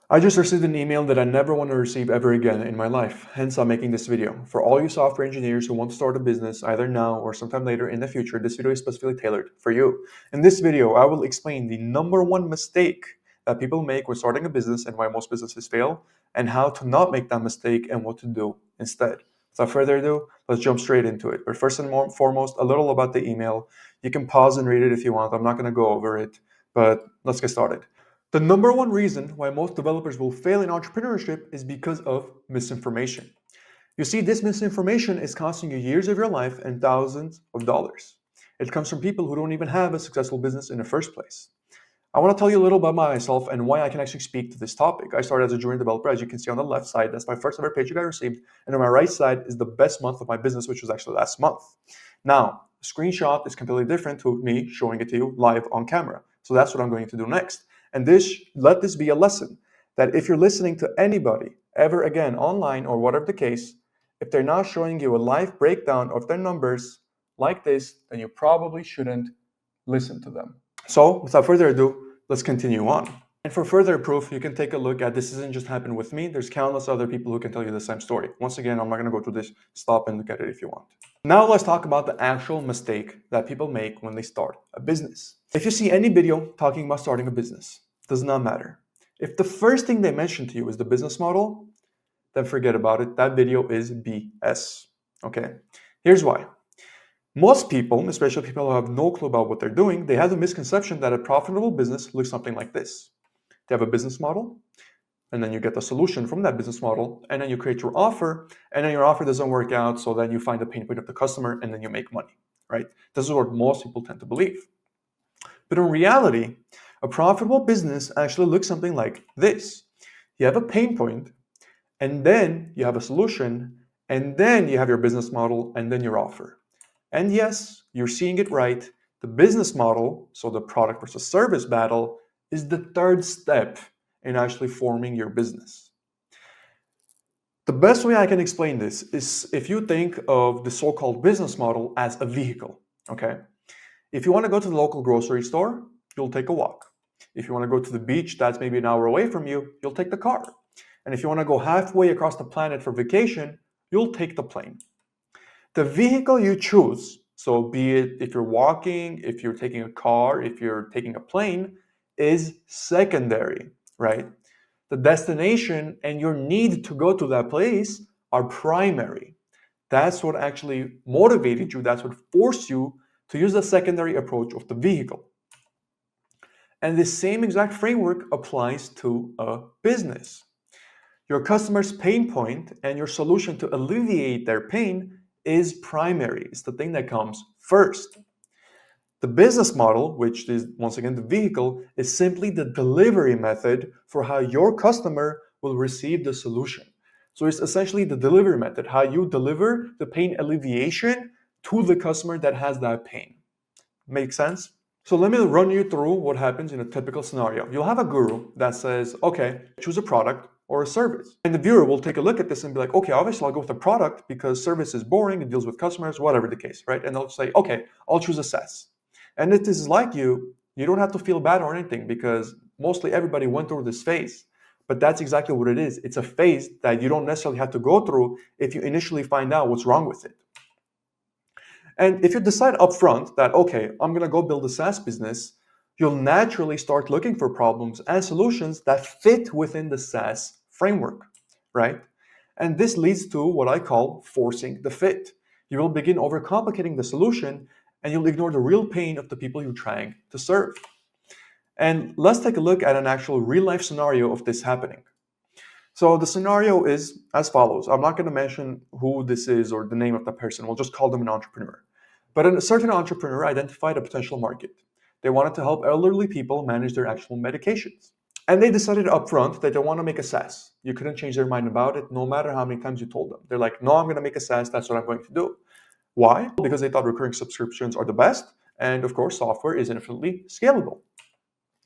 I just received an email that I never want to receive ever again in my life. Hence, I'm making this video. For all you software engineers who want to start a business either now or sometime later in the future, this video is specifically tailored for you. In this video, I will explain the number one mistake that people make when starting a business and why most businesses fail, and how to not make that mistake and what to do instead. Without further ado, let's jump straight into it. But first and foremost, a little about the email. You can pause and read it if you want. I'm not going to go over it, but let's get started. The number one reason why most developers will fail in entrepreneurship is because of misinformation. You see, this misinformation is costing you years of your life and thousands of dollars. It comes from people who don't even have a successful business in the first place. I want to tell you a little about myself and why I can actually speak to this topic. I started as a junior developer, as you can see on the left side. That's my first ever paycheck I received. And on my right side is the best month of my business, which was actually last month. Now, the screenshot is completely different to me showing it to you live on camera. So that's what I'm going to do next. And let this be a lesson that if you're listening to anybody ever again online or whatever the case, if they're not showing you a live breakdown of their numbers like this, then you probably shouldn't listen to them. So without further ado, let's continue on. And for further proof, you can take a look at this isn't just happened with me. There's countless other people who can tell you the same story. Once again, I'm not going to go through this. Stop and look at it if you want. Now let's talk about the actual mistake that people make when they start a business. If you see any video talking about starting a business, does not matter. If the first thing they mention to you is the business model, then forget about it. That video is BS. Okay? Here's why. Most people, especially people who have no clue about what they're doing, they have the misconception that a profitable business looks something like this. They have a business model, and then you get the solution from that business model, and then you create your offer, and then your offer doesn't work out, so then you find the pain point of the customer, and then you make money, right? This is what most people tend to believe. But in reality, a profitable business actually looks something like this. You have a pain point, and then you have a solution, and then you have your business model, and then your offer. And yes, you're seeing it right. The business model, so the product versus service battle, is the third step in actually forming your business. The best way I can explain this is if you think of the so-called business model as a vehicle, okay? If you want to go to the local grocery store, you'll take a walk. If you want to go to the beach that's maybe an hour away from you, you'll take the car. And if you want to go halfway across the planet for vacation, you'll take the plane. The vehicle you choose, so be it if you're walking, if you're taking a car, if you're taking a plane, is secondary, right? The destination and your need to go to that place are primary. That's what actually motivated you, that's what forced you to use the secondary approach of the vehicle. And the same exact framework applies to a business. Your customer's pain point and your solution to alleviate their pain is primary. It's the thing that comes first. The business model, which is once again the vehicle, is simply the delivery method for how your customer will receive the solution. So it's essentially the delivery method, how you deliver the pain alleviation to the customer that has that pain. Make sense? So let me run you through what happens in a typical scenario. You'll have a guru that says, okay, choose a product or a service. And the viewer will take a look at this and be like, okay, obviously I'll go with a product because service is boring, it deals with customers, whatever the case, right? And they'll say, okay, I'll choose a SaaS. And if this is like you don't have to feel bad or anything because mostly everybody went through this phase. But that's exactly what it is. It's a phase that you don't necessarily have to go through if you initially find out what's wrong with it. And if you decide upfront that, okay, I'm going to go build a SaaS business, you'll naturally start looking for problems and solutions that fit within the SaaS framework, right? And this leads to what I call forcing the fit. You will begin overcomplicating the solution and you'll ignore the real pain of the people you're trying to serve. And let's take a look at an actual real life scenario of this happening. So the scenario is as follows. I'm not going to mention who this is or the name of the person. We'll just call them an entrepreneur. But a certain entrepreneur identified a potential market. They wanted to help elderly people manage their actual medications. And they decided upfront that they want to make a SaaS. You couldn't change their mind about it, no matter how many times you told them. They're like, no, I'm going to make a SaaS. That's what I'm going to do. Why? Because they thought recurring subscriptions are the best. And of course, software is infinitely scalable.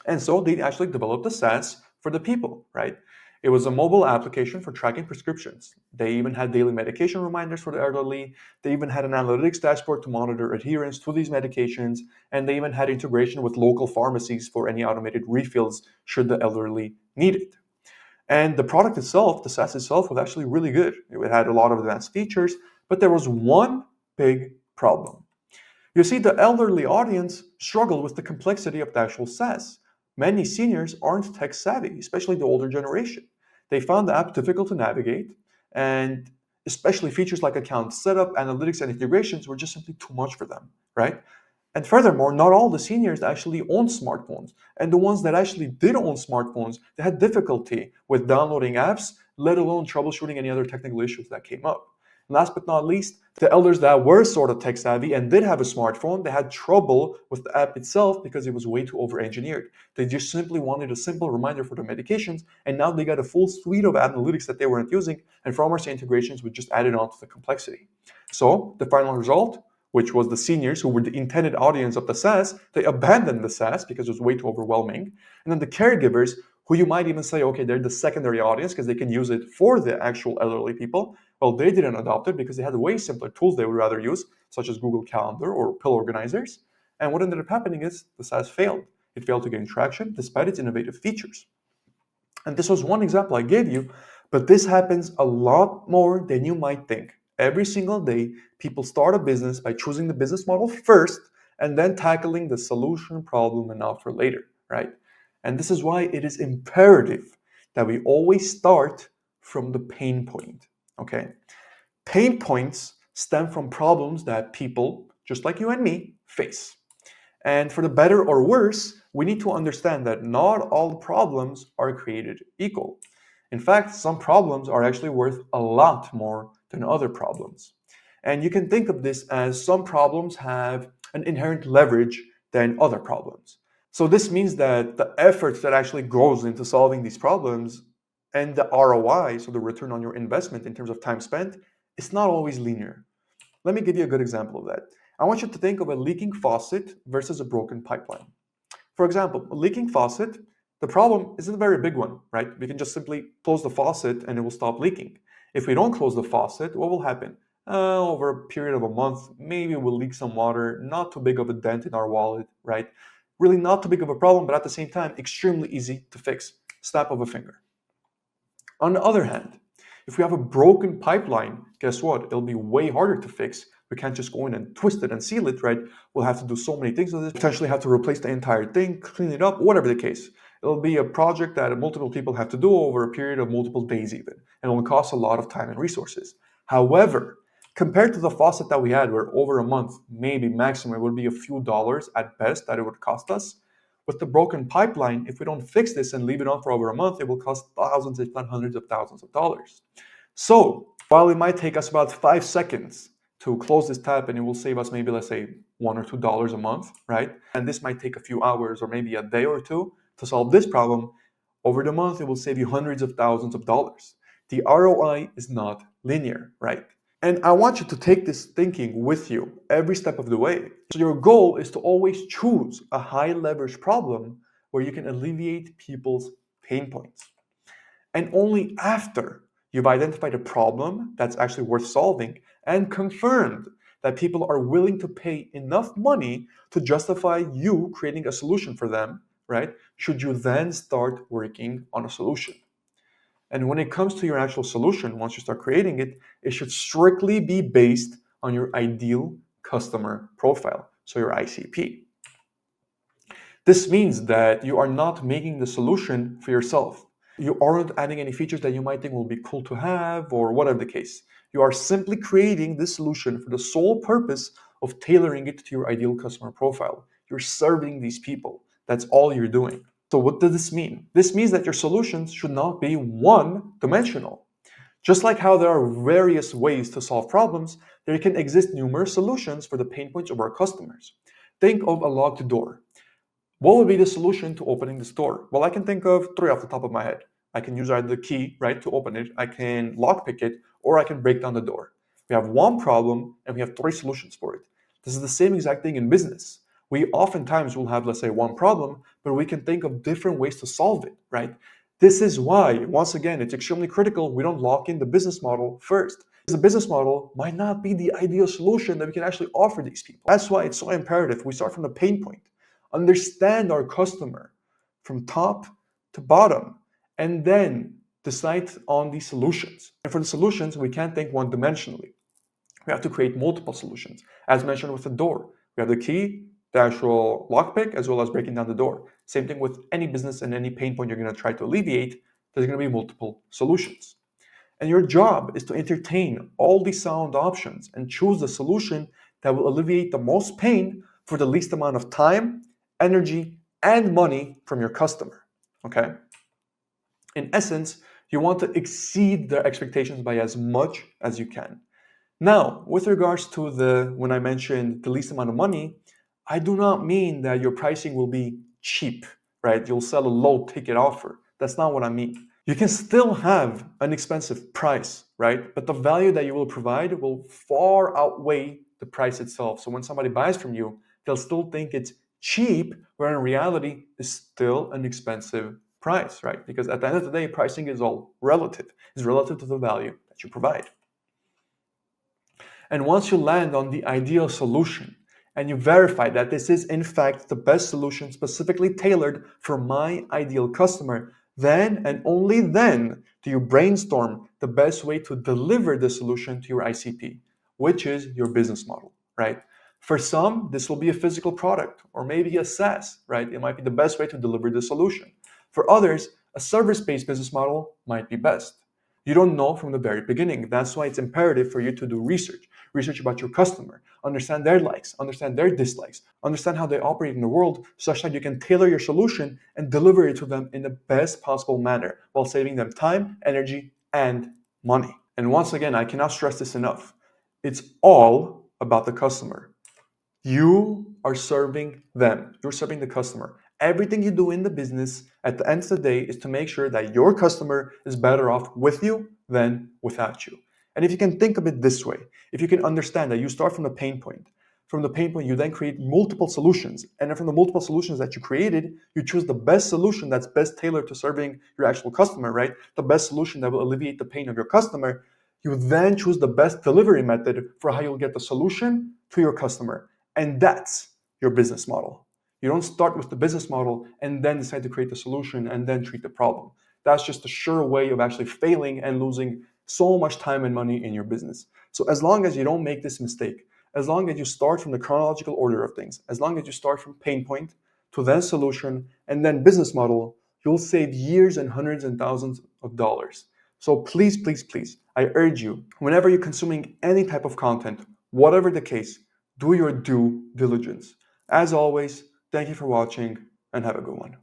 And so they actually developed a SaaS for the people, right? It was a mobile application for tracking prescriptions. They even had daily medication reminders for the elderly. They even had an analytics dashboard to monitor adherence to these medications. And they even had integration with local pharmacies for any automated refills should the elderly need it. And the product itself, the SaaS itself, was actually really good. It had a lot of advanced features, but there was one big problem. You see, the elderly audience struggled with the complexity of the actual SaaS. Many seniors aren't tech savvy, especially the older generation. They found the app difficult to navigate, and especially features like account setup, analytics, and integrations were just simply too much for them, right? And furthermore, not all the seniors actually own smartphones. And the ones that actually did own smartphones, they had difficulty with downloading apps, let alone troubleshooting any other technical issues that came up. And last but not least, the elders that were sort of tech savvy and did have a smartphone, they had trouble with the app itself because it was way too over engineered. They just simply wanted a simple reminder for their medications, and now they got a full suite of analytics that they weren't using, and pharmacy integrations would just add it on to the complexity. So the final result, which was the seniors who were the intended audience of the SaaS, they abandoned the SaaS because it was way too overwhelming. And then the caregivers, who you might even say, okay, they're the secondary audience because they can use it for the actual elderly people. Well, they didn't adopt it because they had way simpler tools they would rather use, such as Google Calendar or pill organizers. And what ended up happening is the SaaS failed. It failed to gain traction despite its innovative features. And this was one example I gave you, but this happens a lot more than you might think. Every single day, people start a business by choosing the business model first and then tackling the solution, problem, and offer later, right? And this is why it is imperative that we always start from the pain point, okay? Pain points stem from problems that people, just like you and me, face. And for the better or worse, we need to understand that not all problems are created equal. In fact, some problems are actually worth a lot more than other problems. And you can think of this as some problems have an inherent leverage than other problems. So this means that the effort that actually goes into solving these problems and the ROI, so the return on your investment in terms of time spent, is not always linear. Let me give you a good example of that. I want you to think of a leaking faucet versus a broken pipeline. For example, a leaking faucet, the problem isn't a very big one, right? We can just simply close the faucet and it will stop leaking. If we don't close the faucet, what will happen? Over a period of a month, maybe we'll leak some water, not too big of a dent in our wallet, right? Really not too big of a problem, but at the same time, extremely easy to fix. Snap of a finger. On the other hand, if we have a broken pipeline, guess what? It'll be way harder to fix. We can't just go in and twist it and seal it, right? We'll have to do so many things with it, potentially have to replace the entire thing, clean it up, whatever the case. It'll be a project that multiple people have to do over a period of multiple days even, and it will cost a lot of time and resources. However, compared to the faucet that we had where over a month, maybe maximum, it would be a few dollars at best that it would cost us, with the broken pipeline, if we don't fix this and leave it on for over a month, it will cost thousands, if not hundreds of thousands of dollars. So while it might take us about 5 seconds to close this tap and it will save us maybe, let's say, $1 or $2 a month, right? And this might take a few hours or maybe a day or two to solve this problem. Over the month, it will save you hundreds of thousands of dollars. The ROI is not linear, right? And I want you to take this thinking with you every step of the way. So your goal is to always choose a high leverage problem where you can alleviate people's pain points. And only after you've identified a problem that's actually worth solving and confirmed that people are willing to pay enough money to justify you creating a solution for them, right? Should you then start working on a solution. And when it comes to your actual solution, once you start creating it, it should strictly be based on your ideal customer profile, so your ICP. This means that you are not making the solution for yourself. You aren't adding any features that you might think will be cool to have or whatever the case. You are simply creating this solution for the sole purpose of tailoring it to your ideal customer profile. You're serving these people. That's all you're doing. So what does this mean? This means that your solutions should not be one-dimensional. Just like how there are various ways to solve problems, there can exist numerous solutions for the pain points of our customers. Think of a locked door. What would be the solution to opening this door? Well, I can think of 3 off the top of my head. I can use either the key, right, to open it, I can lockpick it, or I can break down the door. We have one problem and we have 3 solutions for it. This is the same exact thing in business. We oftentimes will have, let's say, one problem, but we can think of different ways to solve it, right? This is why, once again, it's extremely critical we don't lock in the business model first. The business model might not be the ideal solution that we can actually offer these people. That's why it's so imperative we start from the pain point. Understand our customer from top to bottom, and then decide on the solutions. And for the solutions, we can't think one-dimensionally. We have to create multiple solutions. As mentioned with the door, we have the key, the actual lockpick, as well as breaking down the door. Same thing with any business and any pain point you're going to try to alleviate, there's going to be multiple solutions. And your job is to entertain all these sound options and choose the solution that will alleviate the most pain for the least amount of time, energy, and money from your customer. Okay? In essence, you want to exceed their expectations by as much as you can. Now, with regards to when I mentioned the least amount of money, I do not mean that your pricing will be cheap, right? You'll sell a low ticket offer. That's not what I mean. You can still have an expensive price, right? But the value that you will provide will far outweigh the price itself. So when somebody buys from you, they'll still think it's cheap, where in reality, it's still an expensive price, right? Because at the end of the day, pricing is all relative. It's relative to the value that you provide. And once you land on the ideal solution and you verify that this is in fact the best solution specifically tailored for my ideal customer, then and only then do you brainstorm the best way to deliver the solution to your ICP, which is your business model, right? For some, this will be a physical product or maybe a SaaS, right? It might be the best way to deliver the solution. For others, a service-based business model might be best. You don't know from the very beginning. That's why it's imperative for you to do research about your customer, understand their likes, understand their dislikes, understand how they operate in the world, such that you can tailor your solution and deliver it to them in the best possible manner while saving them time, energy, and money. And once again, I cannot stress this enough. It's all about the customer. You are serving them. You're serving the customer. Everything you do in the business at the end of the day is to make sure that your customer is better off with you than without you. And if you can think of it this way, if you can understand that you start from the pain point you then create multiple solutions, and then from the multiple solutions that you created, you choose the best solution that's best tailored to serving your actual customer, right? The best solution that will alleviate the pain of your customer. You then choose the best delivery method for how you'll get the solution to your customer. And that's your business model. You don't start with the business model and then decide to create the solution and then treat the problem. That's just a sure way of actually failing and losing so much time and money in your business. So as long as you don't make this mistake, as long as you start from the chronological order of things, as long as you start from pain point to then solution and then business model, you'll save years and hundreds and thousands of dollars. So please, please, please, I urge you, whenever you're consuming any type of content, whatever the case, do your due diligence. As always, thank you for watching and have a good one.